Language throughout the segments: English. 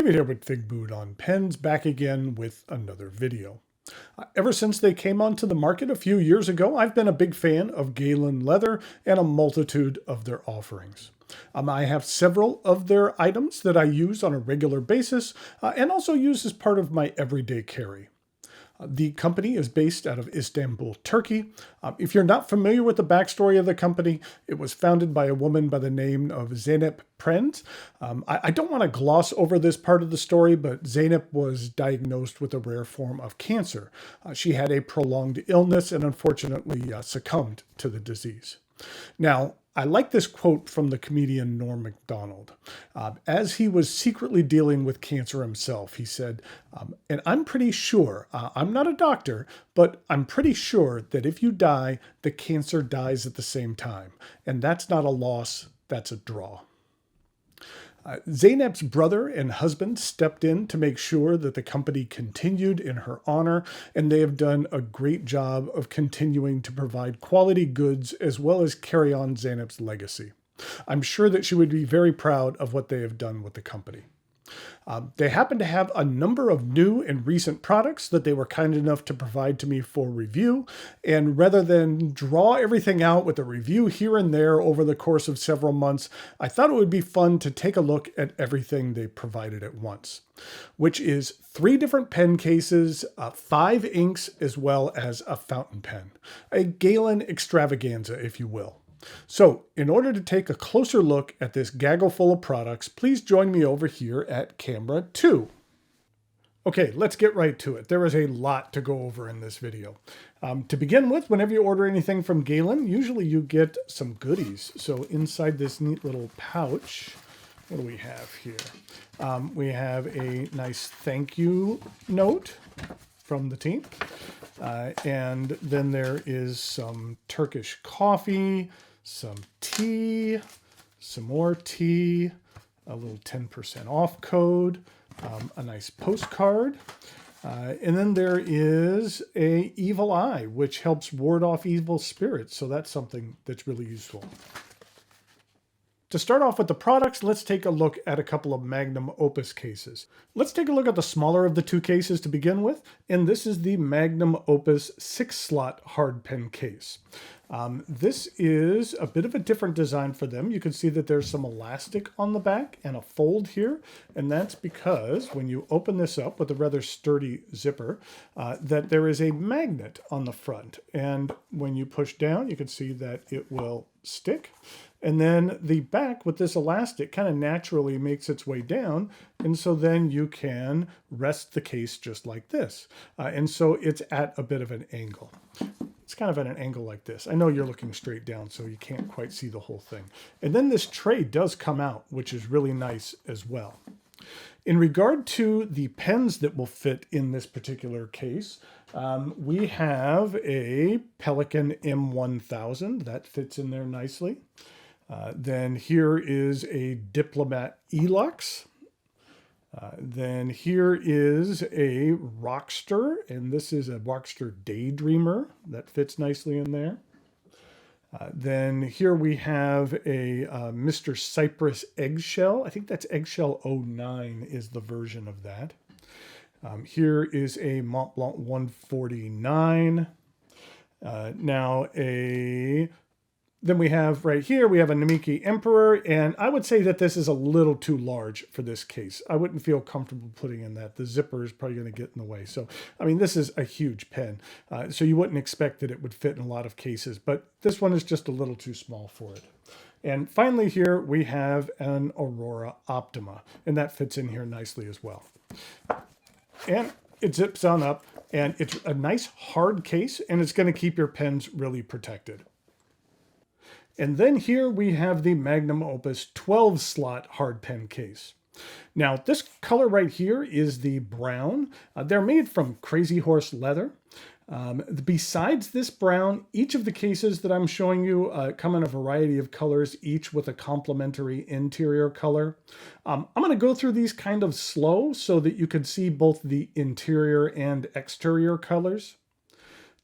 David here with Figboot on Pens, back again with another video. Ever since they came onto the market a few years ago, I've been a big fan of Galen leather and a multitude of their offerings. I have several of their items that I use on a regular basis and also use as part of my everyday carry. The company is based out of Istanbul, Turkey. If you're not familiar with the backstory of the company, it was founded by a woman by the name of Zeynep Prens. I don't want to gloss over this part of the story, but Zeynep was diagnosed with a rare form of cancer. She had a prolonged illness and unfortunately succumbed to the disease. Now, I like this quote from the comedian Norm Macdonald. As he was secretly dealing with cancer himself, he said, and I'm pretty sure, I'm not a doctor, but I'm pretty sure that if you die, the cancer dies at the same time. And that's not a loss, that's a draw. Zeynep's brother and husband stepped in to make sure that the company continued in her honor, and they have done a great job of continuing to provide quality goods as well as carry on Zeynep's legacy. I'm sure that she would be very proud of what they have done with the company. They happen to have a number of new and recent products that they were kind enough to provide to me for review. And rather than draw everything out with a review here and there over the course of several months, I thought it would be fun to take a look at everything they provided at once, which is 3 different pen cases, 5 inks, as well as a fountain pen, a Galen Extravaganza, if you will. So, in order to take a closer look at this gaggle full of products, please join me over here at camera 2. Okay, let's get right to it. There is a lot to go over in this video. To begin with, whenever you order anything from Galen, usually you get some goodies. So inside this neat little pouch, what do we have here? We have a nice thank you note from the team. And then there is some Turkish coffee, some tea, some more tea, a little 10% off code, a nice postcard, and then there is a evil eye, which helps ward off evil spirits. So that's something that's really useful. To start off with the products, let's take a look at a couple of Magnum Opus cases. Let's take a look at the smaller of the 2 cases to begin with, and this is the Magnum Opus 6-slot hard pen case. This is a bit of a different design for them. You can see that there's some elastic on the back and a fold here, and that's because when you open this up with a rather sturdy zipper, that there is a magnet on the front, and when you push down, you can see that it will stick. And then the back with this elastic kind of naturally makes its way down. And so then you can rest the case just like this. And so it's at a bit of an angle. It's kind of at an angle like this. I know you're looking straight down, so you can't quite see the whole thing. And then this tray does come out, which is really nice as well. In regard to the pens that will fit in this particular case, we have a Pelican M1000 that fits in there nicely. Then here is a Diplomat Elux. Then here is a Rockster, and this is a Rockster Daydreamer that fits nicely in there. Then here we have a Mr. Cypress Eggshell. I think that's Eggshell 09 is the version of that. Here is a Mont Blanc 149. Then we have right here, we have a Namiki Emperor, and I would say that this is a little too large for this case. I wouldn't feel comfortable putting in that. The zipper is probably going to get in the way. So, I mean, this is a huge pen. So you wouldn't expect that it would fit in a lot of cases, but this one is just a little too small for it. And finally here, we have an Aurora Optima, and that fits in here nicely as well. And it zips on up, and it's a nice hard case, and it's going to keep your pens really protected. And then here we have the Magnum Opus 12-slot hard pen case. Now, this color right here is the brown. They're made from Crazy Horse leather. Besides this brown, each of the cases that I'm showing you come in a variety of colors, each with a complementary interior color. I'm going to go through these kind of slow so that you can see both the interior and exterior colors.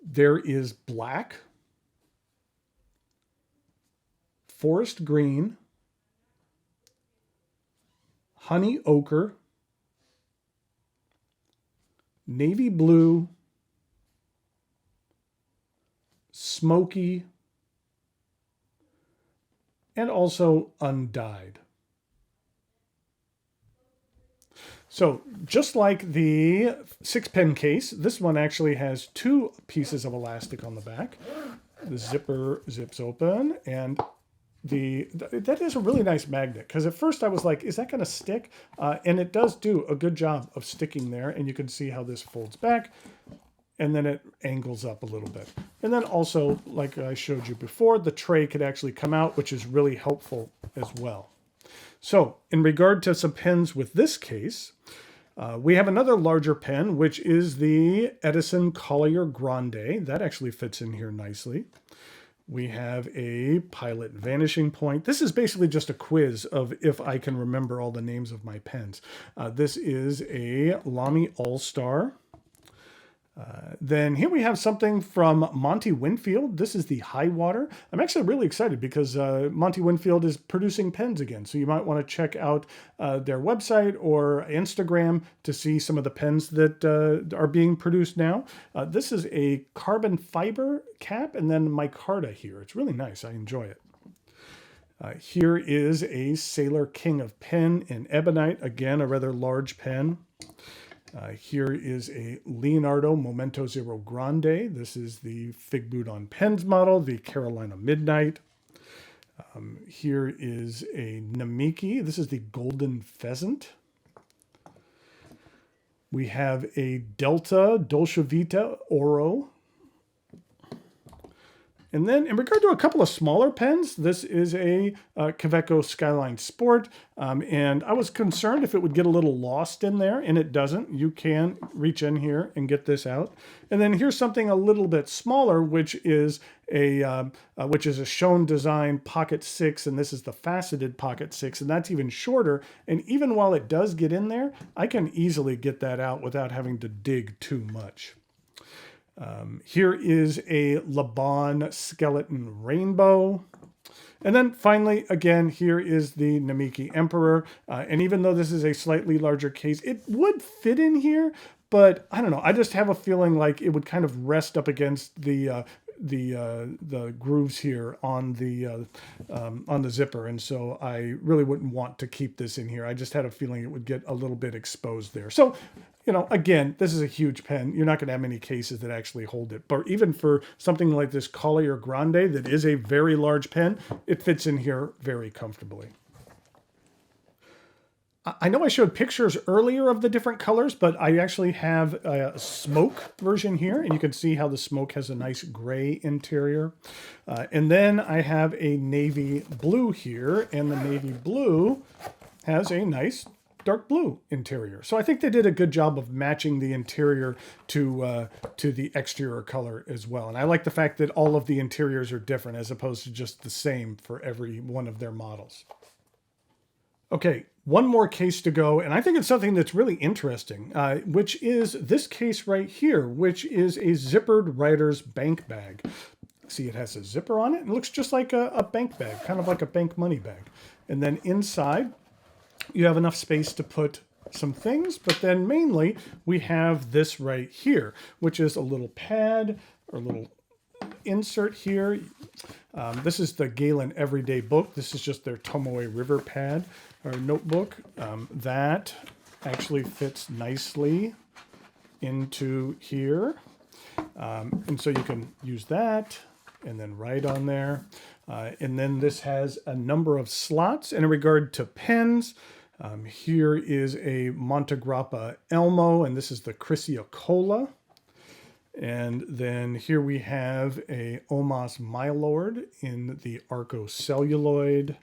There is black, forest green, honey ochre, navy blue, smoky, and also undyed. So just like the 6-pen case, this one actually has 2 pieces of elastic on the back. The zipper zips open, and that is a really nice magnet, because at first I was like, is that going to stick? And it does do a good job of sticking there, and you can see how this folds back, and then it angles up a little bit. And then also, like I showed you before, the tray could actually come out, which is really helpful as well. So in regard to some pens with this case, we have another larger pen, which is the Edison Collier Grande. That actually fits in here nicely. We have a Pilot Vanishing Point. This is basically just a quiz of if I can remember all the names of my pens. This is a Lamy All-Star. Then here we have something from Monty Winfield. This is the High Water. I'm actually really excited because Monty Winfield is producing pens again. So you might want to check out their website or Instagram to see some of the pens that are being produced now. This is a carbon fiber cap and then micarta here. It's really nice. I enjoy it. Here is a Sailor King of Pen in ebonite. Again, a rather large pen. Here is a Leonardo Momento Zero Grande. This is the Figboot on Pens model, the Carolina Midnight. Here is a Namiki. This is the Golden Pheasant. We have a Delta Dolce Vita Oro. And then in regard to a couple of smaller pens, this is a Kaweco Skyline Sport. And I was concerned if it would get a little lost in there, and it doesn't. You can reach in here and get this out. And then here's something a little bit smaller, which is a Schoen design Pocket 6, and this is the faceted Pocket 6, and that's even shorter. And even while it does get in there, I can easily get that out without having to dig too much. Here is a Laban Skeleton Rainbow. And then finally, again, here is the Namiki Emperor. And even though this is a slightly larger case, it would fit in here, but I don't know. I just have a feeling like it would kind of rest up against the grooves here on the zipper, and so I really wouldn't want to keep this in here. I just had a feeling it would get a little bit exposed there. So, you know, again, this is a huge pen. You're not going to have many cases that actually hold it, but even for something like this Collier Grande that is a very large pen, it fits in here very comfortably. I know I showed pictures earlier of the different colors, but I actually have a smoke version here, and you can see how the smoke has a nice gray interior. And then I have a navy blue here, and the navy blue has a nice dark blue interior. So I think they did a good job of matching the interior to the exterior color as well. And I like the fact that all of the interiors are different as opposed to just the same for every one of their models. Okay, one more case to go, and I think it's something that's really interesting, which is this case right here, which is a zippered writer's bank bag. See, it has a zipper on it. It looks just like a bank bag, kind of like a bank money bag. And then inside, you have enough space to put some things, but then mainly we have this right here, which is a little pad or a little insert here. This is the Galen Everyday Book. This is just their Tomoe River pad or notebook. That actually fits nicely into here. And so you can use that and then write on there. And then this has a number of slots. And in regard to pens, here is a Montegrappa Elmo, and this is the Chrysiocola. And then here we have a Omas Mylord in the Arco-Celluloid.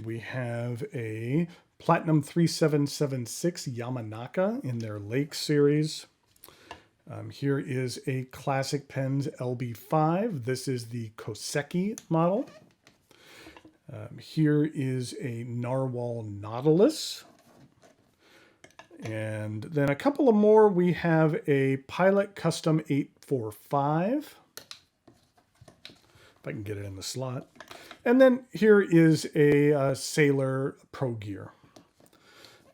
We have a Platinum 3776 Yamanaka in their Lake series. Here is a Classic Pens LB5. This is the Koseki model. Here is a Narwhal Nautilus. And then a couple of more. We have a Pilot Custom 845. If I can get it in the slot. And then here is a Sailor Pro Gear.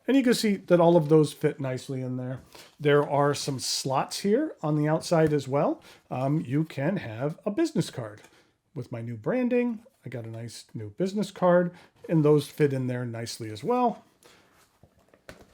And you can see that all of those fit nicely in there. There are some slots here on the outside as well. You can have a business card. With my new branding, I got a nice new business card, and those fit in there nicely as well.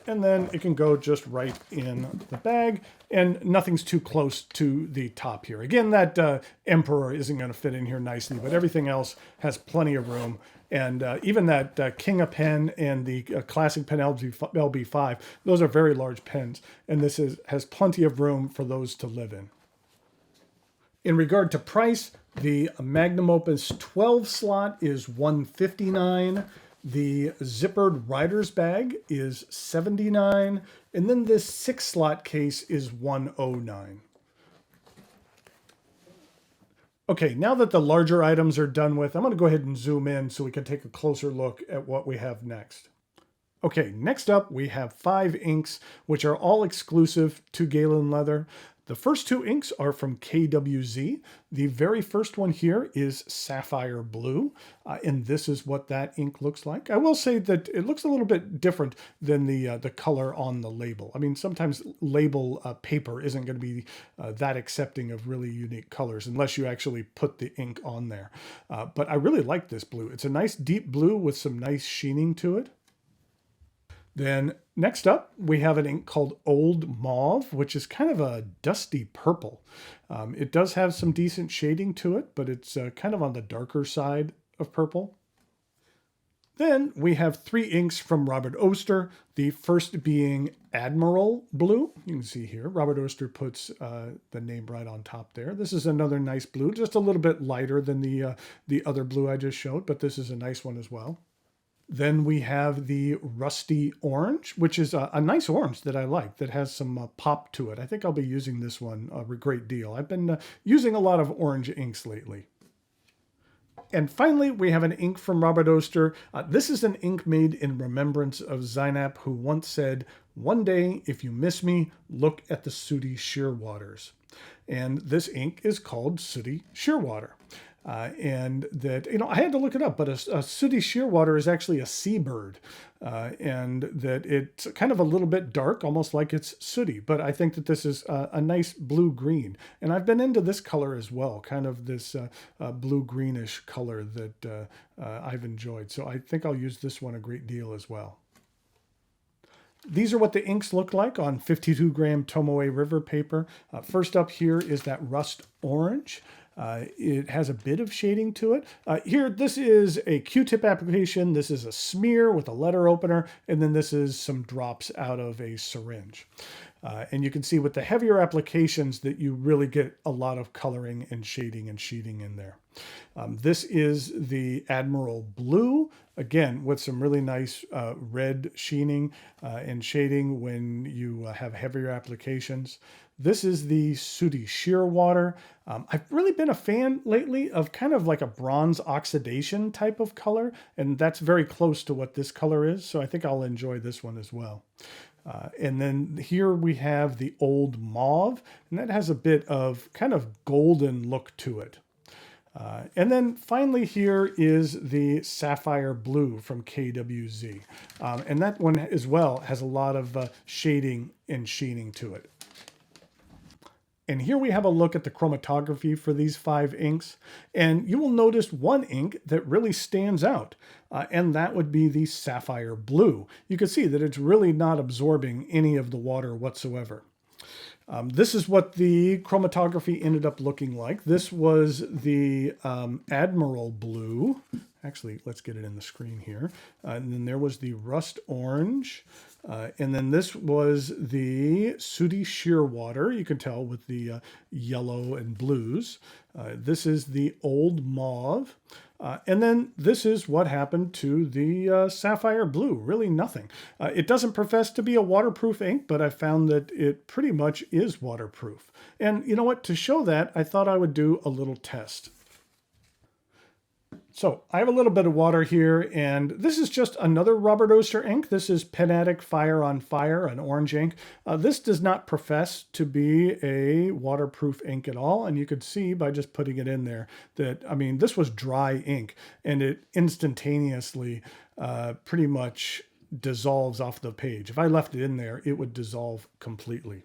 And then it can go just right in the bag, and nothing's too close to the top here. Again, that Emperor isn't going to fit in here nicely, but everything else has plenty of room. And even that King of Pen and the Classic Pen LB5, those are very large pens, and this has plenty of room for those to live in. In regard to price, the Magnum Opus 12 slot is $159. The zippered rider's bag is $79, and then this 6-slot case is $109. Okay, now that the larger items are done with, I'm going to go ahead and zoom in so we can take a closer look at what we have next. Okay, next up we have 5 inks, which are all exclusive to Galen Leather. The first 2 inks are from KWZ. The very first one here is Sapphire Blue, and this is what that ink looks like. I will say that it looks a little bit different than the color on the label. I mean, sometimes label paper isn't going to be that accepting of really unique colors unless you actually put the ink on there. But I really like this blue. It's a nice deep blue with some nice sheening to it. Then next up, we have an ink called Old Mauve, which is kind of a dusty purple. It does have some decent shading to it, but it's kind of on the darker side of purple. Then we have 3 inks from Robert Oster, the first being Admiral Blue. You can see here, Robert Oster puts the name right on top there. This is another nice blue, just a little bit lighter than the other blue I just showed, but this is a nice one as well. Then we have the Rusty Orange, which is a nice orange that I like, that has some pop to it. I think I'll be using this one a great deal. I've been using a lot of orange inks lately. And finally, we have an ink from Robert Oster. This is an ink made in remembrance of Zainab, who once said, "One day, if you miss me, look at the sooty shearwaters." And this ink is called Sooty Shearwater. And that, I had to look it up, but a sooty shearwater is actually a seabird, and that it's kind of a little bit dark, almost like it's sooty, but I think that this is a nice blue-green, and I've been into this color as well, kind of this blue-greenish color that I've enjoyed, so I think I'll use this one a great deal as well. These are what the inks look like on 52-gram Tomoe River paper. First up here is that Rust Orange. It has a bit of shading to it. Here, this is a Q-tip application. This is a smear with a letter opener, and then this is some drops out of a syringe. And you can see with the heavier applications that you really get a lot of coloring and shading and sheeting in there. This is the Admiral Blue, again, with some really nice red sheening and shading when you have heavier applications. This is the Sooty Shearwater. I've really been a fan lately of kind of like a bronze oxidation type of color, and that's very close to what this color is, so I think I'll enjoy this one as well. And then here we have the Old Mauve, and that has a bit of kind of golden look to it. And then finally here is the Sapphire Blue from KWZ. And that one as well has a lot of shading and sheening to it. And here we have a look at the chromatography for these 5 inks. And you will notice one ink that really stands out, and that would be the Sapphire Blue. You can see that it's really not absorbing any of the water whatsoever. This is what the chromatography ended up looking like. This was the Admiral Blue. Actually, let's get it in the screen here. And then there was the Rust Orange. And then this was the Sooty Shearwater, you can tell with the yellow and blues. This is the Old Mauve. And then this is what happened to the Sapphire Blue, really nothing. It doesn't profess to be a waterproof ink, but I found that it pretty much is waterproof. And you know what, to show that, I thought I would do a little test. So I have a little bit of water here, and this is just another Robert Oster ink. This is Pentatic Fire on Fire, an orange ink. This does not profess to be a waterproof ink at all, and you could see by just putting it in there that, I mean, this was dry ink, and it instantaneously pretty much dissolves off the page. If I left it in there, it would dissolve completely.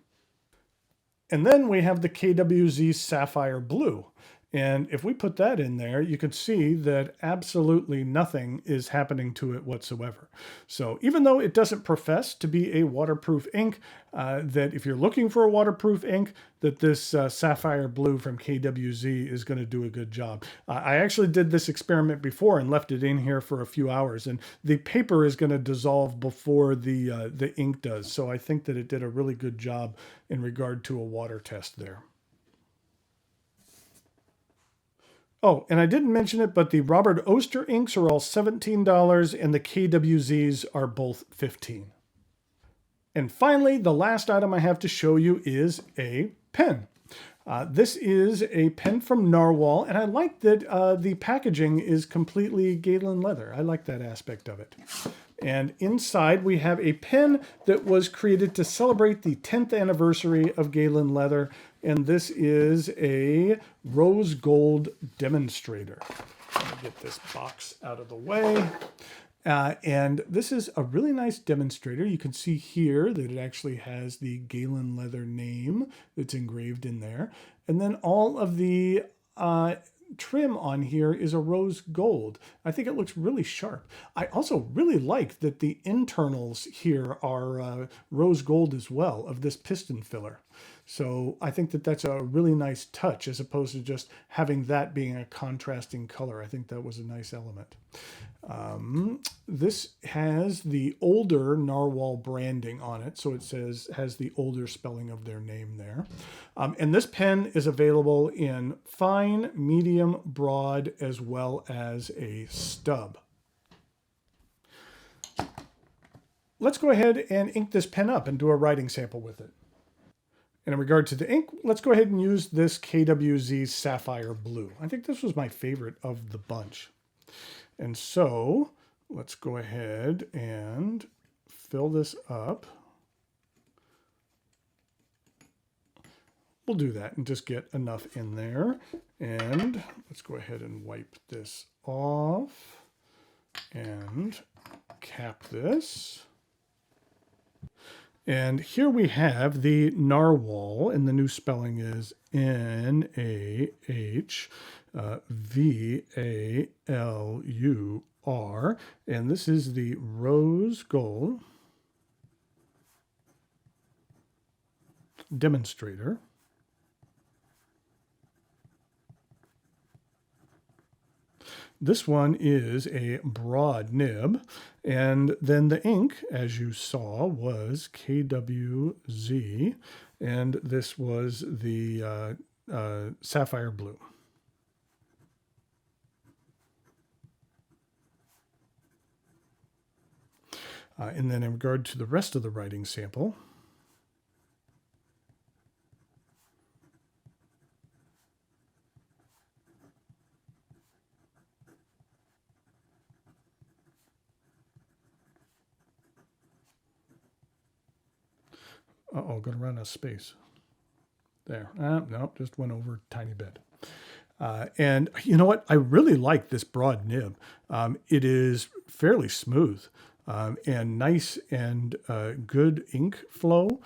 And then we have the KWZ Sapphire Blue. And if we put that in there, you can see that absolutely nothing is happening to it whatsoever. So even though it doesn't profess to be a waterproof ink, that if you're looking for a waterproof ink, that this Sapphire Blue from KWZ is going to do a good job. I actually did this experiment before and left it in here for a few hours, and the paper is going to dissolve before the ink does. So I think that it did a really good job in regard to a water test there. Oh, and I didn't mention it, but the Robert Oster inks are all $17 and the KWZs are both $15. And finally, the last item I have to show you is a pen. This is a pen from Narwhal, and I like that the packaging is completely Galen leather. I like that aspect of it. And inside we have a pen that was created to celebrate the 10th anniversary of Galen leather. And this is a rose gold demonstrator. Let me get this box out of the way. And this is a really nice demonstrator. You can see here that it actually has the Galen leather name that's engraved in there. And then all of the trim on here is a rose gold. I think it looks really sharp. I also really like that the internals here are rose gold as well of this piston filler. So I think that that's a really nice touch as opposed to just having that being a contrasting color. I think that was a nice element. This has the older Narwhal branding on it. So it has the older spelling of their name there. And this pen is available in fine, medium, broad, as well as a stub. Let's go ahead and ink this pen up and do a writing sample with it. And in regard to the ink, let's go ahead and use this KWZ Sapphire Blue. I think this was my favorite of the bunch. And so let's go ahead and fill this up. We'll do that and just get enough in there. And let's go ahead and wipe this off and cap this. And here we have the Narwhal, and the new spelling is N-A-H-V-A-L-U-R. And this is the rose gold demonstrator. This one is a broad nib, and then the ink, as you saw, was KWZ, and this was the Sapphire Blue. And then in regard to the rest of the writing sample, uh-oh, gonna run out of space. There, nope, just went over a tiny bit. And you know what? I really like this broad nib. It is fairly smooth and nice and good ink flow.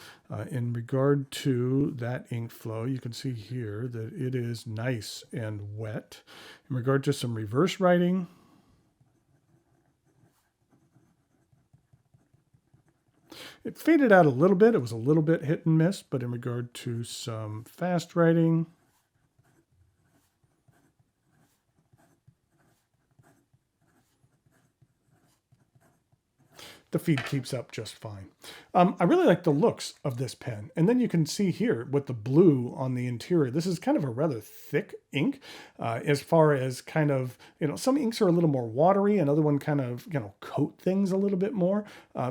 In regard to that ink flow, you can see here that it is nice and wet. In regard to some reverse writing, it faded out a little bit. It was a little bit hit and miss, but in regard to some fast writing, the feed keeps up just fine. I really like the looks of this pen. And then you can see here with the blue on the interior, this is kind of a rather thick ink as far as kind of, some inks are a little more watery, another one kind of, coat things a little bit more.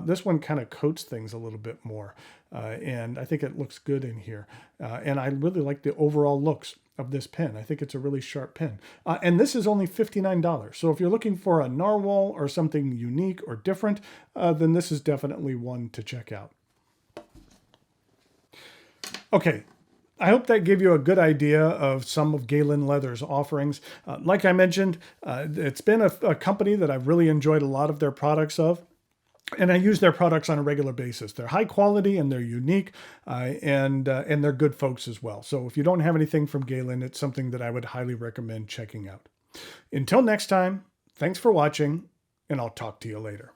This one kind of coats things a little bit more. And I think it looks good in here. And I really like the overall looks of this pen. I think it's a really sharp pen. And this is only $59. So if you're looking for a Narwhal or something unique or different, then this is definitely one to check out. Okay. I hope that gave you a good idea of some of Galen Leather's offerings. Like I mentioned, it's been a company that I've really enjoyed a lot of their products of. And I use their products on a regular basis. They're high quality and they're unique, and they're good folks as well. So if you don't have anything from Galen, it's something that I would highly recommend checking out. Until next time, thanks for watching, and I'll talk to you later.